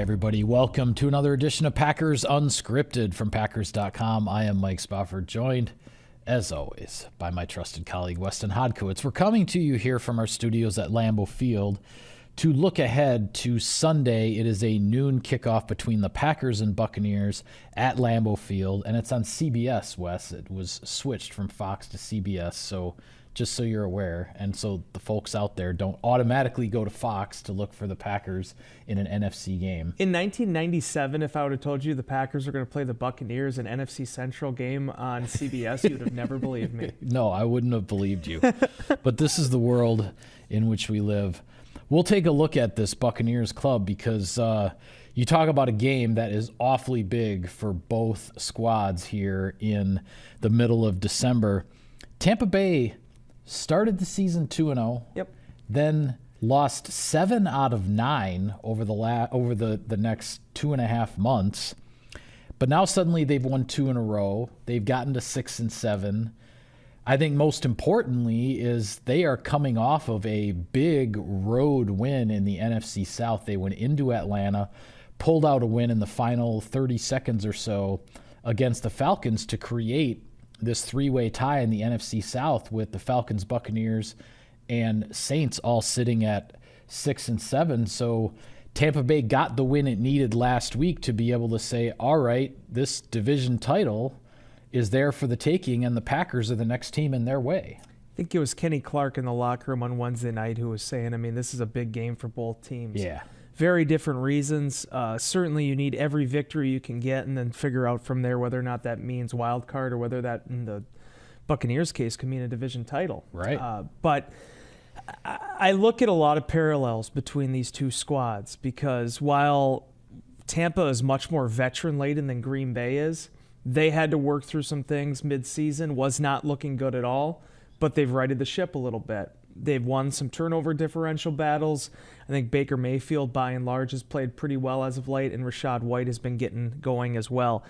everybody. Welcome to another edition of Packers Unscripted from Packers.com. I am Mike Spofford, joined, as always, by my trusted colleague, Weston Hodkowitz. We're coming to you here from our studios at Lambeau Field to look ahead to Sunday. It is a noon kickoff between the Packers and Buccaneers at Lambeau Field, and it's on CBS, Wes. It was switched from Fox to CBS, so just so you're aware, and so the folks out there don't automatically go to Fox to look for the Packers in an NFC game. In 1997, if I would have told you the Packers are going to play the Buccaneers an NFC Central game on CBS, you would have never believed me. No, I wouldn't have believed you. But this is the world in which we live. We'll take a look at this Buccaneers club because you talk about a game that is awfully big for both squads here in the middle of December. Tampa Bay started the season 2-0. Yep. Then lost 7 out of 9 over the next 2.5 months. But now suddenly they've won 2 in a row. They've gotten to 6-7. I think most importantly is they are coming off of a big road win in the NFC South. They went into Atlanta, pulled out a win in the final 30 seconds or so against the Falcons to create this 3-way tie in the NFC South with the Falcons, Buccaneers, and Saints all sitting at 6-7. So Tampa Bay got the win it needed last week to be able to say, all right, this division title is there for the taking, and the Packers are the next team in their way. I think it was Kenny Clark in the locker room on Wednesday night who was saying, this is a big game for both teams. Yeah. Very different reasons. Certainly you need every victory you can get and then figure out from there whether or not that means wild card or whether that, in the Buccaneers case, could mean a division title. Right. But I look at a lot of parallels between these two squads because while Tampa is much more veteran-laden than Green Bay is, they had to work through some things mid-season, was not looking good at all, but they've righted the ship a little bit. They've won some turnover differential battles. I think Baker Mayfield, by and large, has played pretty well as of late, and Rachaad White has been getting going as well.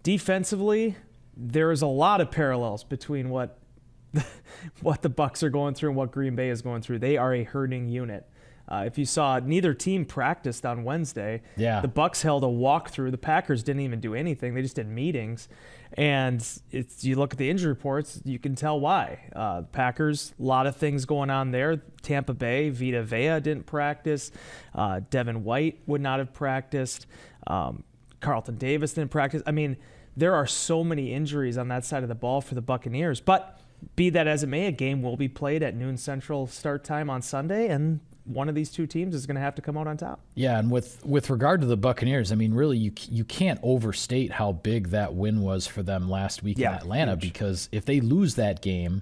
Defensively, there is a lot of parallels between what the Bucs are going through and what Green Bay is going through. They are a hurting unit. If you saw, neither team practiced on Wednesday. Yeah. The Bucs held a walkthrough. The Packers didn't even do anything. They just did meetings. And you look at the injury reports, you can tell why. The Packers, a lot of things going on there. Tampa Bay, Vita Vea didn't practice. Devin White would not have practiced. Carlton Davis didn't practice. There are so many injuries on that side of the ball for the Buccaneers. But be that as it may, a game will be played at noon Central start time on Sunday, and one of these two teams is going to have to come out on top. Yeah, and with regard to the Buccaneers, really you can't overstate how big that win was for them last week in Atlanta, huge. Because if they lose that game,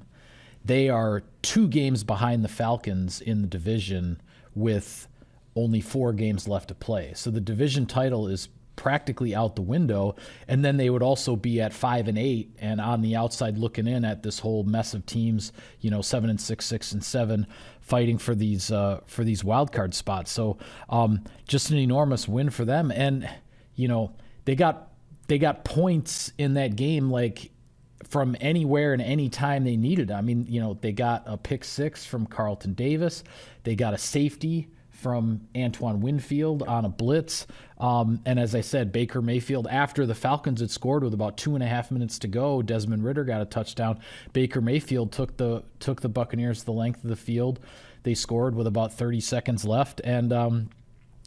they are 2 games behind the Falcons in the division with only 4 games left to play. So the division title is practically out the window, and then they would also be at 5-8 and on the outside looking in at this whole mess of teams, 7-6, 6-7, fighting for these wild card spots. So just an enormous win for them, and they got points in that game like from anywhere and any time they needed. They got a pick 6 from Carlton Davis, they got a safety from Antoine Winfield on a blitz. And as I said, Baker Mayfield, after the Falcons had scored with about 2.5 minutes to go, Desmond Ridder got a touchdown. Baker Mayfield took the Buccaneers the length of the field. They scored with about 30 seconds left, and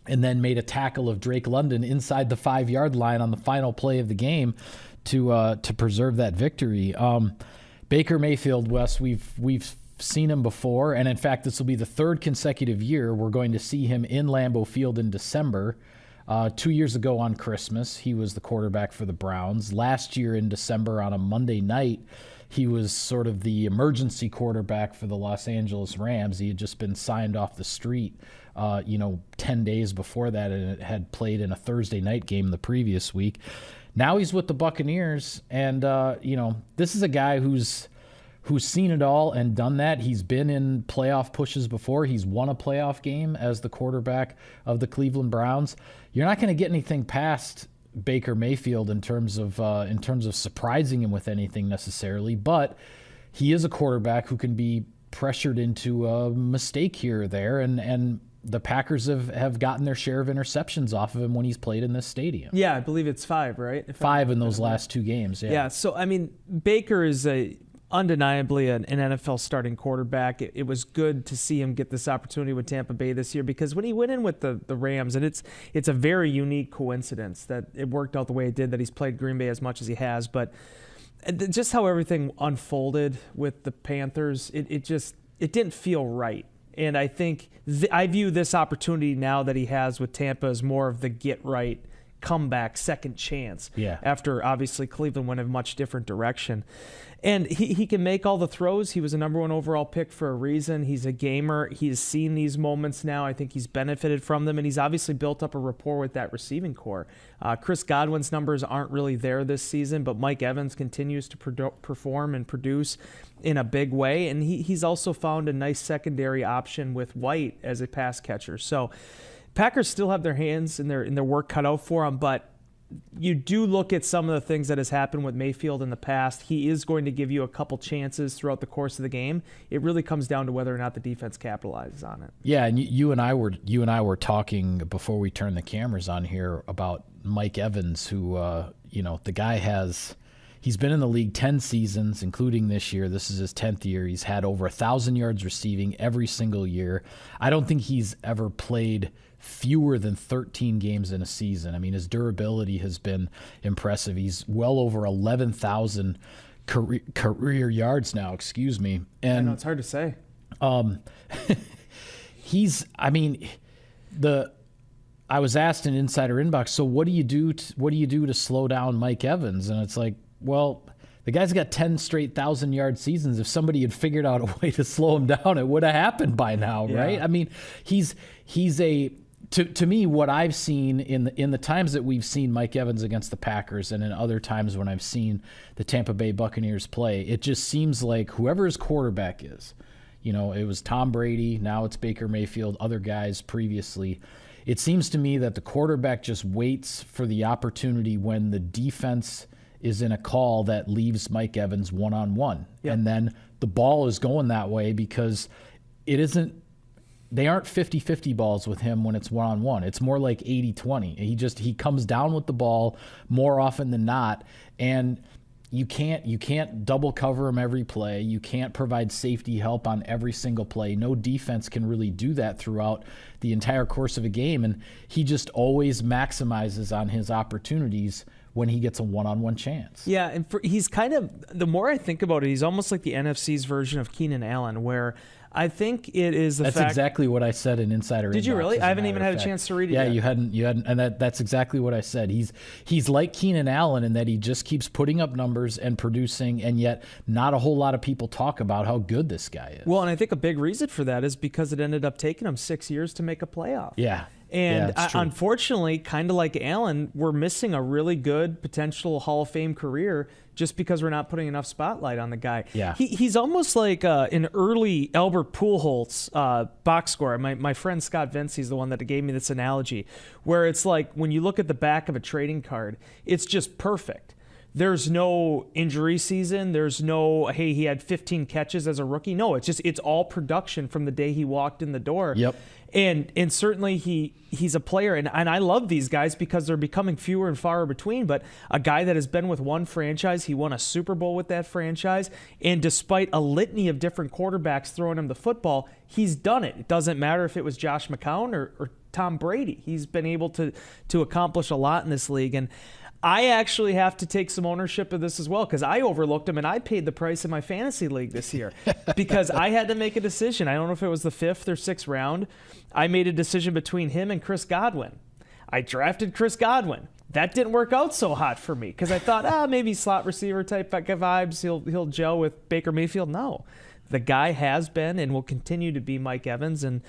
then made a tackle of Drake London inside the 5-yard line on the final play of the game to preserve that victory. Baker Mayfield, Wes, we've seen him before, and in fact, this will be the 3rd consecutive year we're going to see him in Lambeau Field in December. 2 years ago on Christmas, he was the quarterback for the Browns. Last year in December on a Monday night, he was sort of the emergency quarterback for the Los Angeles Rams. He had just been signed off the street, 10 days before that, and had played in a Thursday night game the previous week. Now he's with the Buccaneers, and this is a guy who's seen it all and done that. He's been in playoff pushes before. He's won a playoff game as the quarterback of the Cleveland Browns. You're not going to get anything past Baker Mayfield in terms of surprising him with anything necessarily, but he is a quarterback who can be pressured into a mistake here or there, and the Packers have gotten their share of interceptions off of him when he's played in this stadium. Yeah, I believe it's 5, right? 5 in those last 2 games. Yeah. So I mean, Baker is undeniably an NFL starting quarterback. It was good to see him get this opportunity with Tampa Bay this year, because when he went in with the Rams, and it's a very unique coincidence that it worked out the way it did, that he's played Green Bay as much as he has, but just how everything unfolded with the Panthers, it didn't feel right. And I think I view this opportunity now that he has with Tampa as more of the get right comeback, second chance. Yeah. After obviously Cleveland went a much different direction. And he can make all the throws. He was a number 1 overall pick for a reason. He's a gamer. He's seen these moments now. I think he's benefited from them, and he's obviously built up a rapport with that receiving core. Chris Godwin's numbers aren't really there this season, but Mike Evans continues to perform and produce in a big way, and he's also found a nice secondary option with White as a pass catcher. So Packers still have their hands and their work cut out for them, but you do look at some of the things that has happened with Mayfield in the past. He is going to give you a couple chances throughout the course of the game. It really comes down to whether or not the defense capitalizes on it. Yeah, and you and I were talking before we turned the cameras on here about Mike Evans, who the guy he's been in the league 10 seasons, including this year. This is his 10th year. He's had over 1,000 yards receiving every single year. I don't think he's ever played fewer than 13 games in a season. I mean, his durability has been impressive. He's well over 11,000 career yards now, And I know, it's hard to say. I was asked in Insider Inbox, so what do you do to slow down Mike Evans? And it's like, well, the guy's got 10 straight 1,000-yard seasons. If somebody had figured out a way to slow him down, it would have happened by now, right? I mean, he's to me, what I've seen in the times that we've seen Mike Evans against the Packers, and in other times when I've seen the Tampa Bay Buccaneers play, it just seems like whoever his quarterback is, it was Tom Brady, now it's Baker Mayfield, other guys previously. It seems to me that the quarterback just waits for the opportunity when the defense is in a call that leaves Mike Evans one-on-one. Yep. And then the ball is going that way because they aren't 50-50 balls with him when it's one-on-one. It's more like 80-20. He comes down with the ball more often than not, and you can't double cover him every play. You can't provide safety help on every single play. No defense can really do that throughout the entire course of a game, and he just always maximizes on his opportunities when he gets a one-on-one chance. Yeah, and he's kind of, the more I think about it, he's almost like the NFC's version of Keenan Allen, where I think it is the fact... That's exactly what I said in Insider Inbox. Did you really? I haven't even had a chance to read it yet. Yeah, you hadn't, and that's exactly what I said. He's like Keenan Allen in that he just keeps putting up numbers and producing, and yet not a whole lot of people talk about how good this guy is. Well, and I think a big reason for that is because it ended up taking him 6 years to make a playoff. Yeah. And unfortunately, kind of like Allen, we're missing a really good potential Hall of Fame career just because we're not putting enough spotlight on the guy. Yeah. He's almost like an early Albert Pujols box score. My friend Scott Vince, he's the one that gave me this analogy, where it's like when you look at the back of a trading card, it's just perfect. There's no injury season. There's no, hey, he had 15 catches as a rookie. No, it's all production from the day he walked in the door. Yep. And certainly he's a player, and I love these guys because they're becoming fewer and far between, but a guy that has been with one franchise, he won a Super Bowl with that franchise, and despite a litany of different quarterbacks throwing him the football, he's done it. It doesn't matter if it was Josh McCown or Tom Brady. He's been able to accomplish a lot in this league, and I actually have to take some ownership of this as well because I overlooked him and I paid the price in my fantasy league this year because I had to make a decision. I don't know if it was the 5th or 6th round. I made a decision between him and Chris Godwin. I drafted Chris Godwin. That didn't work out so hot for me because I thought, maybe slot receiver type vibes. He'll gel with Baker Mayfield. No. The guy has been and will continue to be Mike Evans, and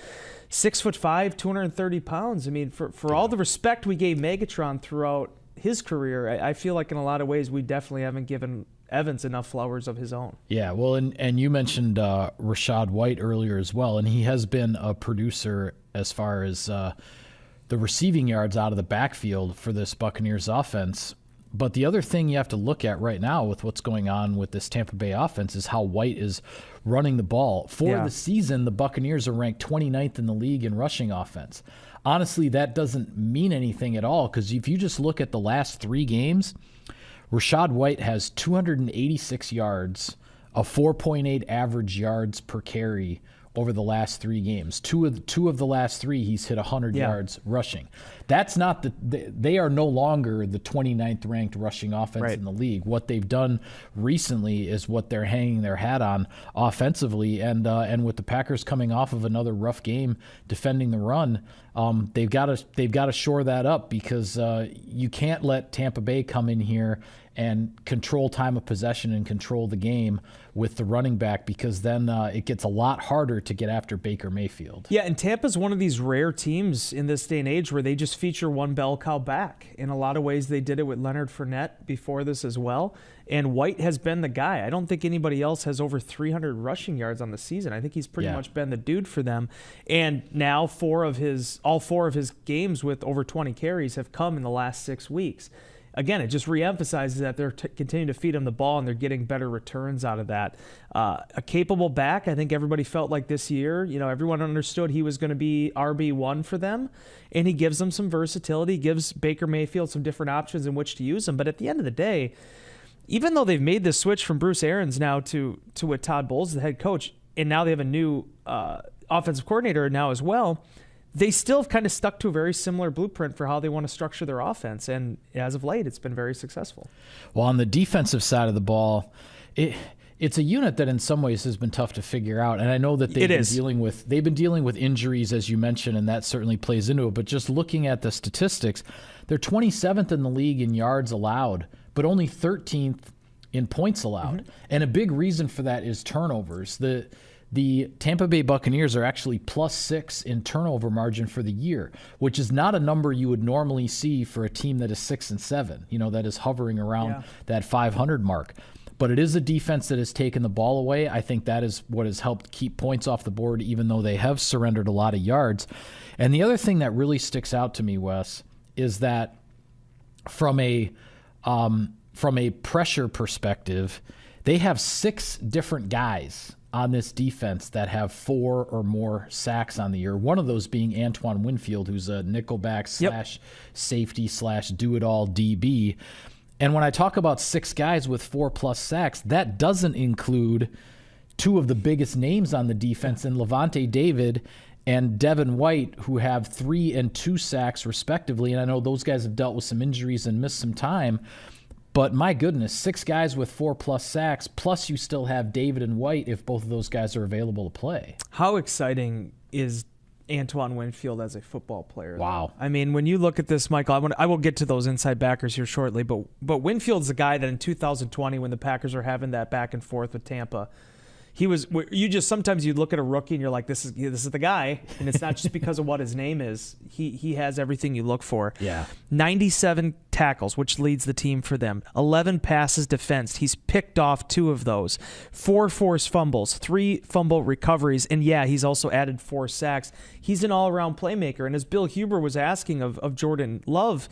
6'5", 230 pounds. I mean, for all the respect we gave Megatron throughout his career, I feel like in a lot of ways we definitely haven't given Evans enough flowers of his own. Yeah, well, and you mentioned Rachaad White earlier as well, and he has been a producer as far as the receiving yards out of the backfield for this Buccaneers offense. But the other thing you have to look at right now with what's going on with this Tampa Bay offense is how White is running the ball. For the season, the Buccaneers are ranked 29th in the league in rushing offense. Honestly, that doesn't mean anything at all, because if you just look at the last 3 games, Rachaad White has 286 yards, a 4.8 average yards per carry over the last 3 games. Two of the last 3, he's hit 100 yards rushing. That's not they are no longer the 29th ranked rushing offense in the league. What they've done recently is what they're hanging their hat on offensively, and with the Packers coming off of another rough game defending the run, they've got to shore that up, because you can't let Tampa Bay come in here and control time of possession and control the game with the running back, because then it gets a lot harder to get after Baker Mayfield. Yeah, and Tampa's one of these rare teams in this day and age where they just feature one bell cow back. In a lot of ways, they did it with Leonard Fournette before this as well, and White has been the guy. I don't think anybody else has over 300 rushing yards on the season. I think he's pretty much been the dude for them. And now all 4 of his games with over 20 carries have come in the last 6 weeks. Again, it just reemphasizes that they're continuing to feed him the ball and they're getting better returns out of that. A capable back, I think everybody felt like this year, everyone understood he was going to be RB1 for them, and he gives them some versatility, gives Baker Mayfield some different options in which to use them. But at the end of the day, even though they've made this switch from Bruce Arians now to with Todd Bowles, the head coach, and now they have a new offensive coordinator now as well, they still have kind of stuck to a very similar blueprint for how they want to structure their offense. And as of late, it's been very successful. Well, on the defensive side of the ball, it's a unit that in some ways has been tough to figure out. And I know that they've been dealing with injuries, as you mentioned, and that certainly plays into it. But just looking at the statistics, they're 27th in the league in yards allowed, but only 13th in points allowed. Mm-hmm. And a big reason for that is turnovers. The Tampa Bay Buccaneers are actually +6 in turnover margin for the year, which is not a number you would normally see for a team that is 6-7, that is hovering around that 500 mark. But it is a defense that has taken the ball away. I think that is what has helped keep points off the board, even though they have surrendered a lot of yards. And the other thing that really sticks out to me, Wes, is that from a pressure perspective, they have 6 different guys on this defense that have 4 or more sacks on the year. One of those being Antoine Winfield, who's a nickelback / safety / do-it-all DB. And when I talk about 6 guys with 4+ sacks, that doesn't include 2 of the biggest names on the defense in Lavonte David and Devin White, who have 3 and 2 sacks respectively. And I know those guys have dealt with some injuries and missed some time. But my goodness, 6 guys with 4+ sacks, plus you still have David and White if both of those guys are available to play. How exciting is Antoine Winfield as a football player? Wow. I mean, when you look at this, Michael, I will get to those inside backers here shortly, but Winfield's a guy that in 2020, when the Packers are having that back and forth with Tampa, sometimes you look at a rookie and you're like, this is the guy, and it's not just because of what his name is. He has everything you look for. Yeah. 97 tackles, which leads the team for them. 11 passes defensed. He's picked off 2 of those. 4 forced fumbles, 3 fumble recoveries, and he's also added 4 sacks. He's an all-around playmaker, and as Bill Huber was asking of Jordan Love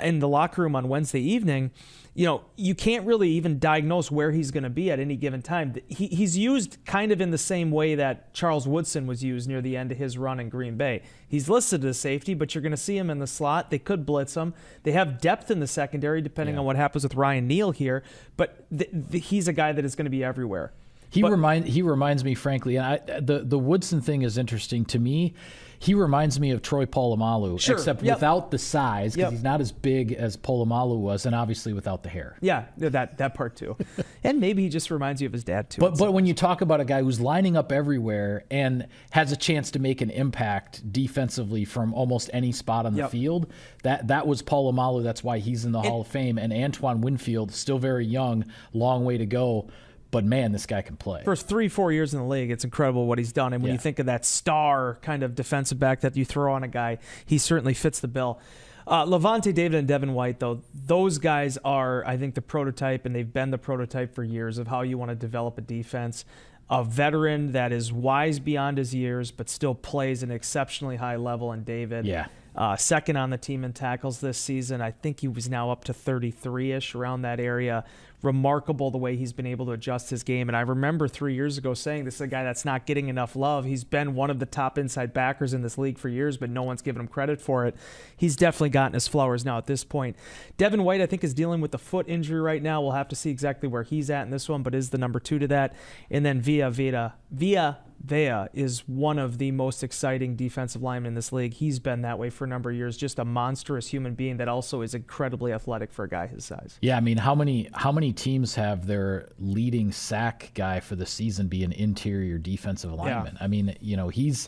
in the locker room on Wednesday evening, you can't really even diagnose where he's going to be at any given time. He's used kind of in the same way that Charles Woodson was used near the end of his run in Green Bay. He's listed as safety, but you're going to see him in the slot. They could blitz him. They have depth in the secondary, depending on what happens with Ryan Neal here. But he's a guy that is going to be everywhere. He reminds me, frankly, and the Woodson thing is interesting to me. He reminds me of Troy Polamalu, except without the size, because he's not as big as Polamalu was, and obviously without the hair. Yeah, that part too. And maybe he just reminds you of his dad too. But when you talk about a guy who's lining up everywhere and has a chance to make an impact defensively from almost any spot on the field, that was Polamalu. That's why he's in the Hall of Fame. And Antoine Winfield, still very young, long way to go. But, man, this guy can play. First 3-4 years in the league, it's incredible what he's done. And when you think of that star kind of defensive back that you throw on a guy, he certainly fits the bill. Lavonte David and Devin White, though, those guys are, I think, the prototype, and they've been the prototype for years of how you want to develop a defense. A veteran that is wise beyond his years but still plays an exceptionally high level in David. Yeah. second on the team in tackles this season. I think he was now up to 33-ish, around that area. Remarkable the way he's been able to adjust his game. And I remember 3 years ago saying this is a guy that's not getting enough love. He's been one of the top inside backers in this league for years, but no one's given him credit for it. He's definitely gotten his flowers now at this point. Devin White, I think, is dealing with a foot injury right now. We'll have to see exactly where he's at in this one, but is the number 2 to that. And then Vea is one of the most exciting defensive linemen in this league. He's been that way for a number of years. Just a monstrous human being that also is incredibly athletic for a guy his size. Yeah, I mean, how many teams have their leading sack guy for the season be an interior defensive lineman? Yeah. I mean, he's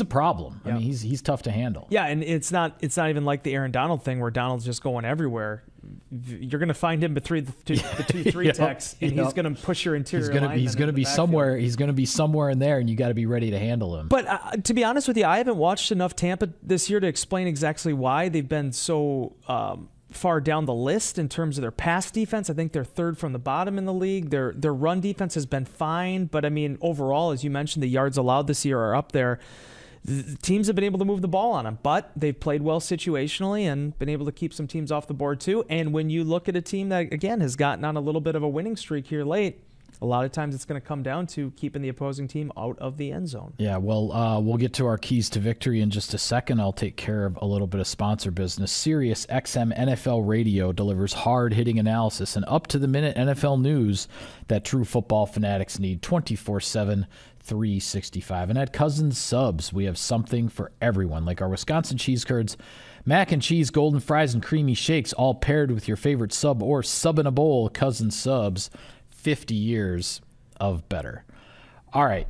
a problem. Yeah. I mean, he's tough to handle. Yeah, and it's not even like the Aaron Donald thing where Donald's just going everywhere. You're going to find him between the 2-3 techs, and he's going to push your interior lineman. He's going to be somewhere. He's going to be somewhere in there, and you got to be ready to handle him. But to be honest with you, I haven't watched enough Tampa this year to explain exactly why they've been so far down the list in terms of their pass defense. I think they're third from the bottom in the league. Their run defense has been fine, but I mean, overall, as you mentioned, the yards allowed this year are up there. The teams have been able to move the ball on them, but they've played well situationally and been able to keep some teams off the board too. And when you look at a team that, again, has gotten on a little bit of a winning streak here late, a lot of times it's going to come down to keeping the opposing team out of the end zone. Yeah, well, we'll get to our keys to victory in just a second. I'll take care of a little bit of sponsor business. Sirius XM NFL Radio delivers hard-hitting analysis and up-to-the-minute NFL news that true football fanatics need 24/7, 365. And at Cousins Subs, we have something for everyone, like our Wisconsin cheese curds, mac and cheese, golden fries, and creamy shakes, all paired with your favorite sub or sub in a bowl. Cousins Subs, 50 years of better. All right,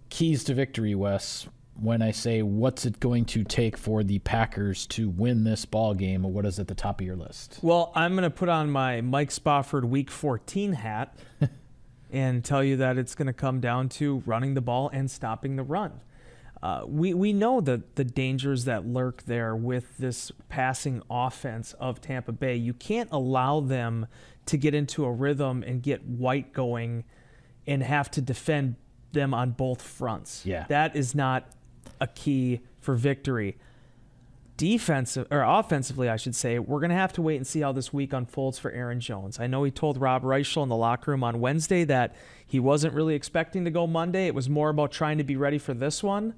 keys to victory, Wes. When I say what's it going to take for the Packers to win this ball game, what is at the top of your list? Well, I'm going to put on my Mike Spofford Week 14 hat and tell you that it's going to come down to running the ball and stopping the run. We know the dangers that lurk there with this passing offense of Tampa Bay. You can't allow them to get into a rhythm and get White going and have to defend them on both fronts. Yeah. That is not a key for victory. Offensively, I should say, we're going to have to wait and see how this week unfolds for Aaron Jones. I know he told Rob Reichel in the locker room on Wednesday that he wasn't really expecting to go Monday. It was more about trying to be ready for this one.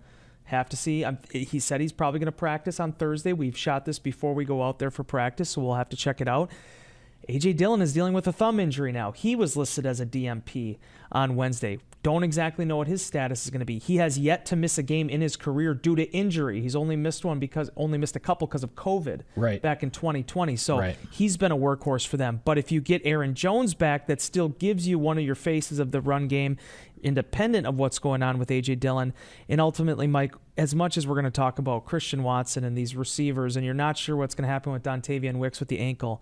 Have to see. He said he's probably going to practice on Thursday. We've shot this before we go out there for practice, so we'll have to check it out. A.J. Dillon is dealing with a thumb injury now. He was listed as a DMP on Wednesday. Don't exactly know what his status is going to be. He has yet to miss a game in his career due to injury. He's only missed a couple because of COVID back in 2020. So He's been a workhorse for them. But if you get Aaron Jones back, that still gives you one of your faces of the run game, independent of what's going on with A.J. Dillon. And ultimately, Mike, as much as we're going to talk about Christian Watson and these receivers, and you're not sure what's going to happen with Dontavian Wicks with the ankle,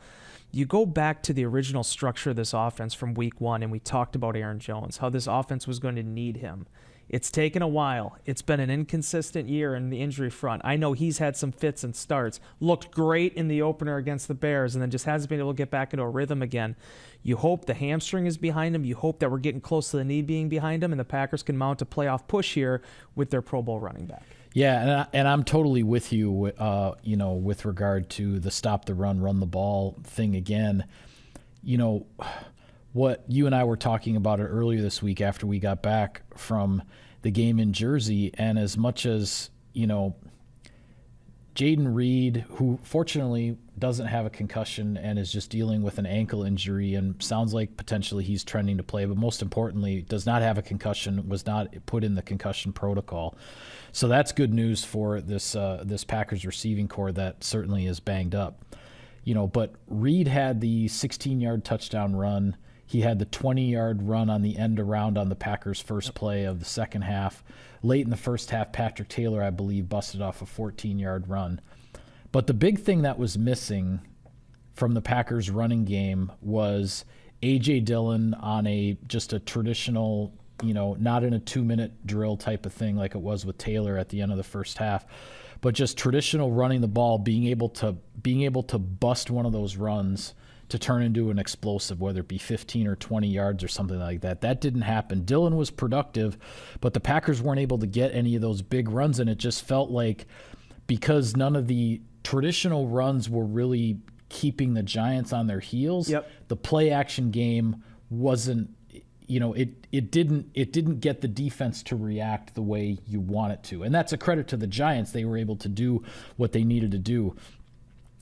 you go back to the original structure of this offense from week one, and we talked about Aaron Jones, how this offense was going to need him. It's taken a while. It's been an inconsistent year in the injury front. I know he's had some fits and starts. Looked great in the opener against the Bears, and then just hasn't been able to get back into a rhythm again. You hope the hamstring is behind him. You hope that we're getting close to the knee being behind him, and the Packers can mount a playoff push here with their Pro Bowl running back. Yeah, and I'm totally with you, with regard to the stop the run the ball thing again. What you and I were talking about it earlier this week after we got back from the game in Jersey, and as much as, Jaden Reed, who fortunately doesn't have a concussion and is just dealing with an ankle injury and sounds like potentially he's trending to play, but most importantly, does not have a concussion, was not put in the concussion protocol. So that's good news for this Packers receiving core that certainly is banged up. But Reed had the 16-yard touchdown run. He had the 20-yard run on the end around on the Packers' first play of the second half. Late in the first half, Patrick Taylor, I believe, busted off a 14-yard run. But the big thing that was missing from the Packers' running game was A.J. Dillon on just a traditional, not in a 2-minute drill type of thing like it was with Taylor at the end of the first half, but just traditional running the ball, being able to bust one of those runs to turn into an explosive, whether it be 15 or 20 yards or something like that. That didn't happen. Dillon was productive, but the Packers weren't able to get any of those big runs, and it just felt like because none of the traditional runs were really keeping the Giants on their heels. Yep. The play action game wasn't, it didn't get the defense to react the way you want it to. And that's a credit to the Giants. They were able to do what they needed to do.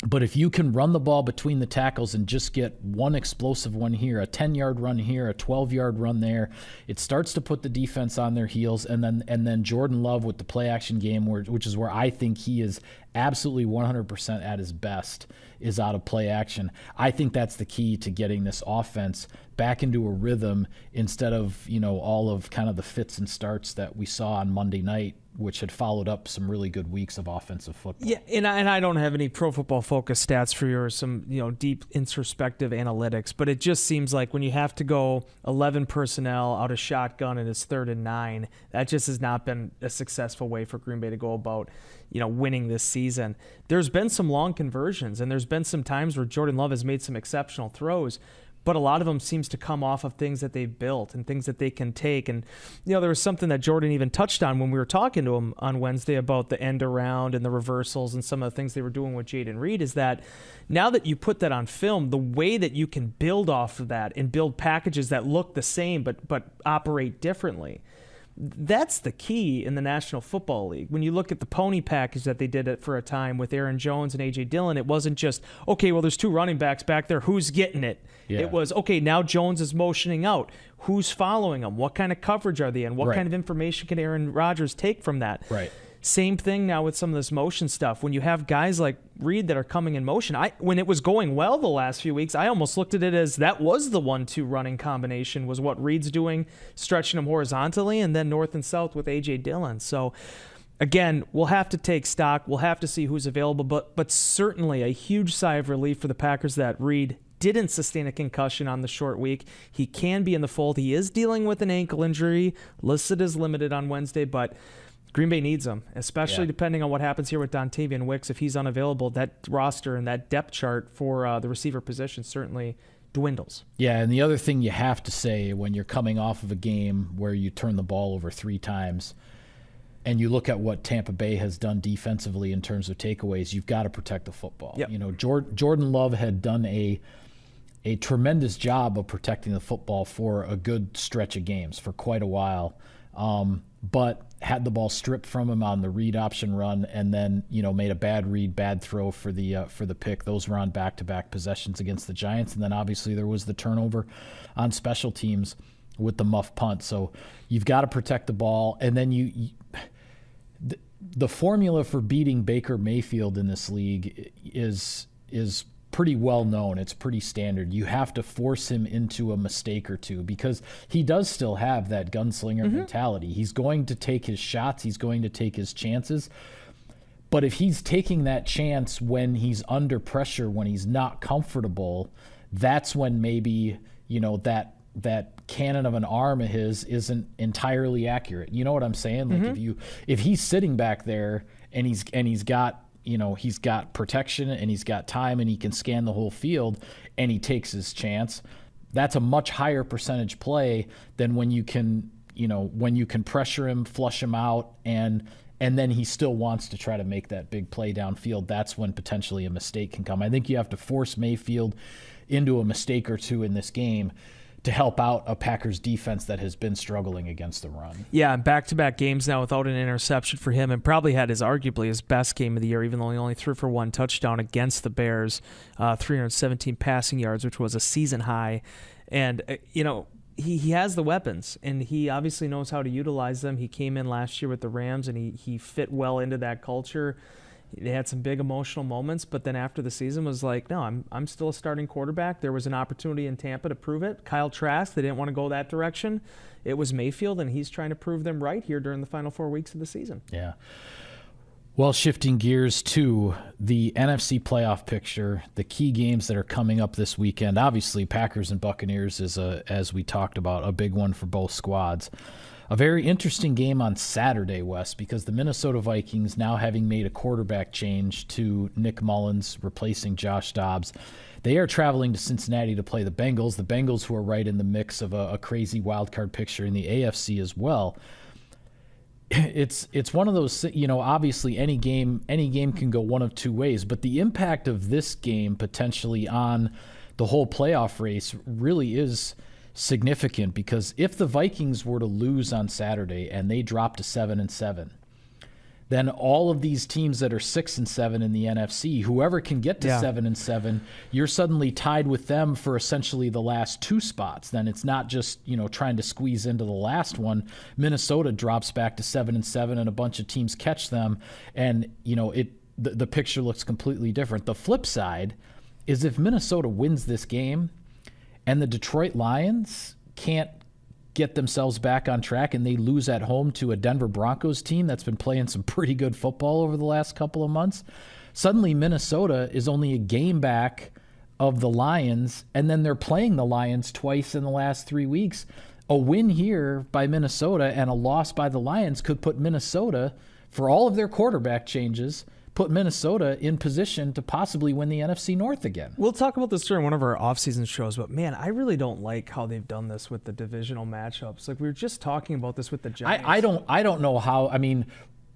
But if you can run the ball between the tackles and just get one explosive one here, a 10-yard run here, a 12-yard run there, it starts to put the defense on their heels. And then Jordan Love with the play-action game, which is where I think he is absolutely 100% at his best, is out of play action. I think that's the key to getting this offense back into a rhythm instead of, all of kind of the fits and starts that we saw on Monday night, which had followed up some really good weeks of offensive football. Yeah, and I don't have any Pro Football Focus stats for you or some deep introspective analytics, but it just seems like when you have to go 11 personnel out of shotgun and it's 3rd and 9, that just has not been a successful way for Green Bay to go about winning this season. There's been some long conversions, and there's been some times where Jordan Love has made some exceptional throws, but a lot of them seems to come off of things that they've built and things that they can take. And, there was something that Jordan even touched on when we were talking to him on Wednesday about the end around and the reversals and some of the things they were doing with Jaden Reed, is that now that you put that on film, the way that you can build off of that and build packages that look the same but operate differently, that's the key in the National Football League. When you look at the pony package that they did it for a time with Aaron Jones and A.J. Dillon, it wasn't just, okay, well, there's 2 running backs back there. Who's getting it? Yeah. It was, okay, now Jones is motioning out. Who's following him? What kind of coverage are they in? What kind of information can Aaron Rodgers take from that? Right. Same thing now with some of this motion stuff. When you have guys like Reed that are coming in motion, when it was going well the last few weeks, I almost looked at it as that was the 1-2 running combination, was what Reed's doing, stretching them horizontally, and then north and south with A.J. Dillon. So, again, we'll have to take stock. We'll have to see who's available, but certainly a huge sigh of relief for the Packers that Reed didn't sustain a concussion on the short week. He can be in the fold. He is dealing with an ankle injury, listed as limited on Wednesday, but Green Bay needs him, especially depending on what happens here with Dontavian Wicks. If he's unavailable, that roster and that depth chart for the receiver position certainly dwindles. Yeah, and the other thing you have to say when you're coming off of a game where you turn the ball over 3 times and you look at what Tampa Bay has done defensively in terms of takeaways, you've got to protect the football. Yep. Jordan Love had done a tremendous job of protecting the football for a good stretch of games for quite a while. But had the ball stripped from him on the read option run, and then made a bad throw for the pick. Those were on back-to-back possessions against the Giants, and then obviously there was the turnover on special teams with the muff punt. So you've got to protect the ball, and then the formula for beating Baker Mayfield in this league is pretty well known. It's pretty standard. You have to force him into a mistake or two because he does still have that gunslinger mentality. He's going to take his shots. He's going to take his chances. But if he's taking that chance when he's under pressure, when he's not comfortable, that's when maybe, that cannon of an arm of his isn't entirely accurate. You know what I'm saying? Like if he's sitting back there and he's got he's got protection and he's got time and he can scan the whole field and he takes his chance, that's a much higher percentage play than when you can pressure him, flush him out, and then he still wants to try to make that big play downfield. That's when potentially a mistake can come. I think you have to force Mayfield into a mistake or two in this game to help out a Packers defense that has been struggling against the run. Yeah, back-to-back games now without an interception for him, and probably had arguably his best game of the year, even though he only threw for 1 touchdown against the Bears, 317 passing yards, which was a season high. And, he has the weapons, and he obviously knows how to utilize them. He came in last year with the Rams, and he fit well into that culture. They had some big emotional moments, but then after the season was like, no, I'm still a starting quarterback. There was an opportunity in Tampa to prove it. Kyle Trask, they didn't want to go that direction. It was Mayfield, and he's trying to prove them right here during the final 4 weeks of the season. Yeah. Well, shifting gears to the NFC playoff picture, the key games that are coming up this weekend. Obviously, Packers and Buccaneers is, as we talked about, a big one for both squads. A very interesting game on Saturday, Wes, because the Minnesota Vikings, now having made a quarterback change to Nick Mullins, replacing Josh Dobbs, they are traveling to Cincinnati to play the Bengals who are right in the mix of a crazy wild card picture in the AFC as well. It's one of those, obviously any game can go one of two ways, but the impact of this game potentially on the whole playoff race really is significant, because if the Vikings were to lose on Saturday and they drop to 7-7, then all of these teams that are 6-7 in the NFC, whoever can get to 7-7, you're suddenly tied with them for essentially the last two spots. Then it's not just, trying to squeeze into the last one. Minnesota drops back to 7-7 and a bunch of teams catch them. And, the picture looks completely different. The flip side is if Minnesota wins this game and the Detroit Lions can't get themselves back on track and they lose at home to a Denver Broncos team that's been playing some pretty good football over the last couple of months, suddenly Minnesota is only a game back of the Lions, and then they're playing the Lions twice in the last 3 weeks. A win here by Minnesota and a loss by the Lions could put Minnesota, for all of their quarterback changes, put Minnesota in position to possibly win the NFC North again. We'll talk about this during one of our off-season shows, but man, I really don't like how they've done this with the divisional matchups. Like we were just talking about this with the Giants. I don't know how. I mean,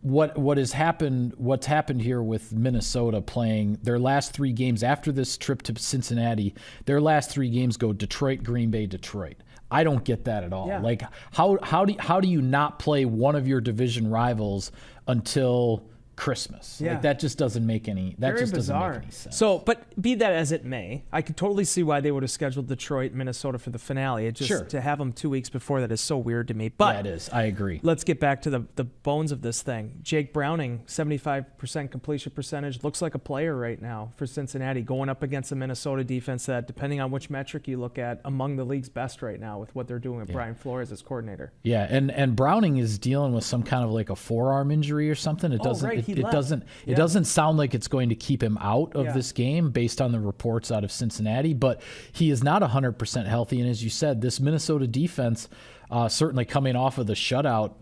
what's happened here with Minnesota playing their last three games after this trip to Cincinnati, their last three games go Detroit, Green Bay, Detroit. I don't get that at all. Yeah. Like how do you not play one of your division rivals until Christmas? Yeah. Like that just doesn't make any Very bizarre. Doesn't make any sense. So, but be that as it may, I could totally see why they would have scheduled Detroit, Minnesota for the finale. It just to have them 2 weeks before that is so weird to me. But yeah, it is. I agree. Let's get back to the bones of this thing. Jake Browning, 75% completion percentage, looks like a player right now for Cincinnati, going up against a Minnesota defense that, depending on which metric you look at, among the league's best right now with what they're doing with Brian Flores as coordinator. Yeah, and Browning is dealing with some kind of like a forearm injury or something. It doesn't sound like it's going to keep him out of this game based on the reports out of Cincinnati, but he is not 100% healthy. And as you said, this Minnesota defense, certainly coming off of the shutout,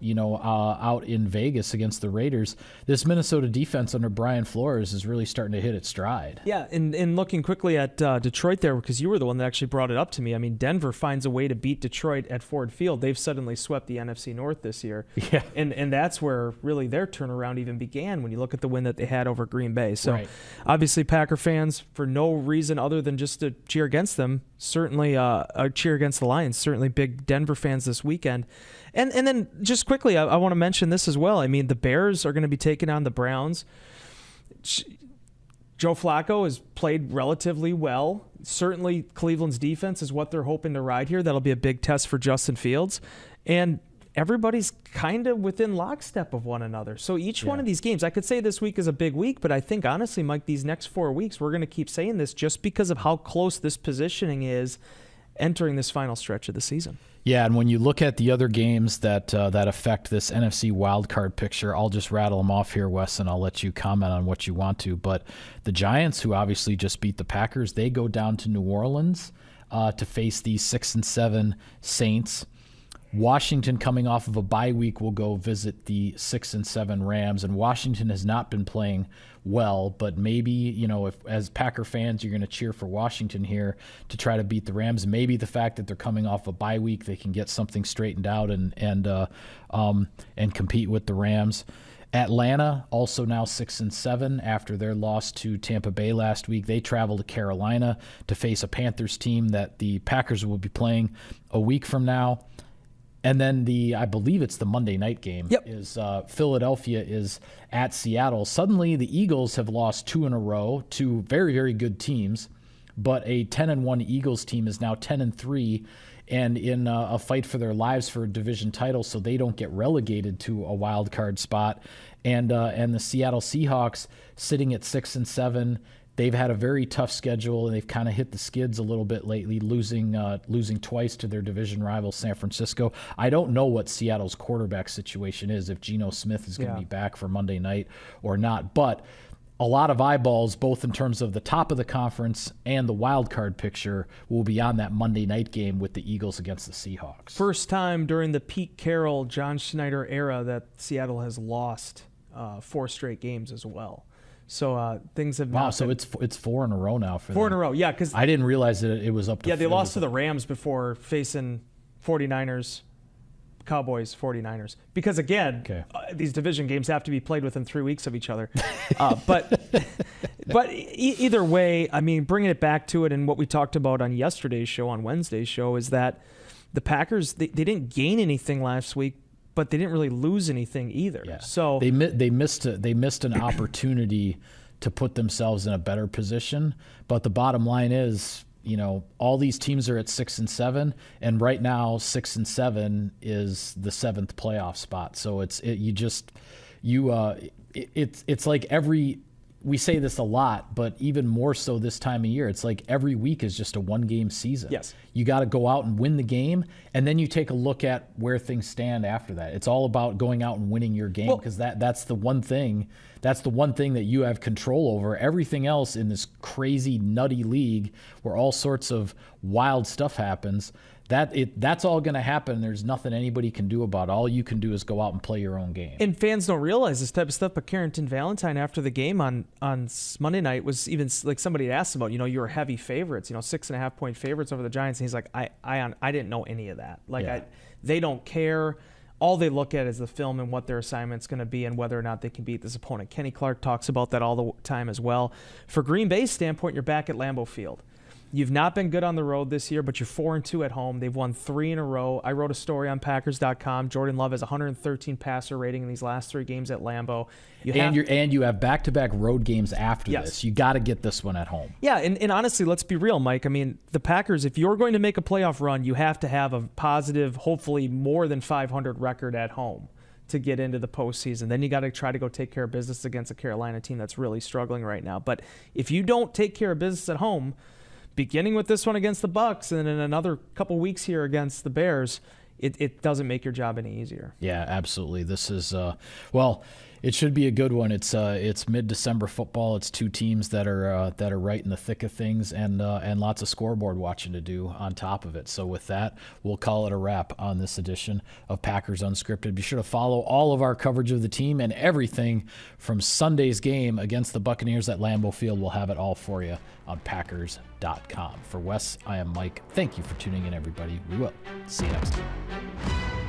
out in Vegas against the Raiders, this Minnesota defense under Brian Flores is really starting to hit its stride. Yeah, and looking quickly at Detroit there, because you were the one that actually brought it up to me. I mean, Denver finds a way to beat Detroit at Ford Field. They've suddenly swept the NFC North this year. Yeah. And that's where really their turnaround even began when you look at the win that they had over Green Bay. So obviously Packer fans, for no reason other than just to cheer against them, certainly cheer against the Lions, certainly big Denver fans this weekend. And then just quickly, I want to mention this as well. I mean, the Bears are going to be taking on the Browns. Joe Flacco has played relatively well. Certainly Cleveland's defense is what they're hoping to ride here. That'll be a big test for Justin Fields. And everybody's kind of within lockstep of one another. So each one of these games, I could say this week is a big week, but I think honestly, Mike, these next 4 weeks, we're going to keep saying this just because of how close this positioning is entering this final stretch of the season. Yeah, and when you look at the other games that affect this NFC wildcard picture, I'll just rattle them off here, Wes, and I'll let you comment on what you want to. But the Giants, who obviously just beat the Packers, they go down to New Orleans to face the 6-7 Saints. Washington, coming off of a bye week, will go visit the 6-7 Rams, and Washington has not been playing well, but maybe, if as Packer fans, you're going to cheer for Washington here to try to beat the Rams. Maybe the fact that they're coming off a bye week, they can get something straightened out and compete with the Rams. Atlanta, also now 6-7 after their loss to Tampa Bay last week. They travel to Carolina to face a Panthers team that the Packers will be playing a week from now. And then I believe it's the Monday night game, is Philadelphia is at Seattle. Suddenly the Eagles have lost 2 in a row to very, very good teams, but a 10-1 Eagles team is now 10-3 and in a fight for their lives for a division title, so they don't get relegated to a wild card spot. And the Seattle Seahawks sitting at 6-7. They've had a very tough schedule, and they've kind of hit the skids a little bit lately, losing twice to their division rival, San Francisco. I don't know what Seattle's quarterback situation is, if Geno Smith is going to be back for Monday night or not. But a lot of eyeballs, both in terms of the top of the conference and the wild card picture, will be on that Monday night game with the Eagles against the Seahawks. First time during the Pete Carroll, John Schneider era that Seattle has lost 4 straight games as well. So things have not. Wow, so it's 4 in a row now for them. 4 in a row, yeah. Because I didn't realize that it was up to. Yeah, they lost to the Rams before facing 49ers, Cowboys, 49ers. Because again, these division games have to be played within 3 weeks of each other. But either way, I mean, bringing it back to it and what we talked about on yesterday's show, on Wednesday's show, is that the Packers, they didn't gain anything last week, but they didn't really lose anything either. Yeah. So they missed an opportunity to put themselves in a better position. But the bottom line is, you know, all these teams are at 6-7, and right now 6-7 is the 7th playoff spot. So it's like we say this a lot, but even more so this time of year, it's like every week is just a one-game season. Yes. You got to go out and win the game, and then you take a look at where things stand after that. It's all about going out and winning your game, because that's the one thing. That's the one thing that you have control over. Everything else in this crazy, nutty league where all sorts of wild stuff happens, that's all going to happen. There's nothing anybody can do about it. All you can do is go out and play your own game. And fans don't realize this type of stuff, but Carrington Valentine after the game on Monday night was even like somebody had asked about, you know, you were heavy favorites, you know, 6.5-point favorites over the Giants. And he's like, I didn't know any of that. Like, they don't care. All they look at is the film and what their assignment's going to be and whether or not they can beat this opponent. Kenny Clark talks about that all the time as well. For Green Bay's standpoint, you're back at Lambeau Field. You've not been good on the road this year, but you're 4-2 at home. They've won 3 in a row. I wrote a story on Packers.com. Jordan Love has 113 passer rating in these last 3 games at Lambeau. You have back-to-back road games after this. You got to get this one at home. Yeah, and honestly, let's be real, Mike. I mean, the Packers, if you're going to make a playoff run, you have to have a positive, hopefully more than 500 record at home to get into the postseason. Then you got to try to go take care of business against a Carolina team that's really struggling right now. But if you don't take care of business at home, beginning with this one against the Bucs and in another couple weeks here against the Bears, it doesn't make your job any easier. Yeah, absolutely. This is it should be a good one. It's mid-December football. It's 2 teams that are right in the thick of things, and lots of scoreboard watching to do on top of it. So with that, we'll call it a wrap on this edition of Packers Unscripted. Be sure to follow all of our coverage of the team and everything from Sunday's game against the Buccaneers at Lambeau Field. We'll have it all for you on Packers.com. For Wes, I am Mike. Thank you for tuning in, everybody. We will see you next time.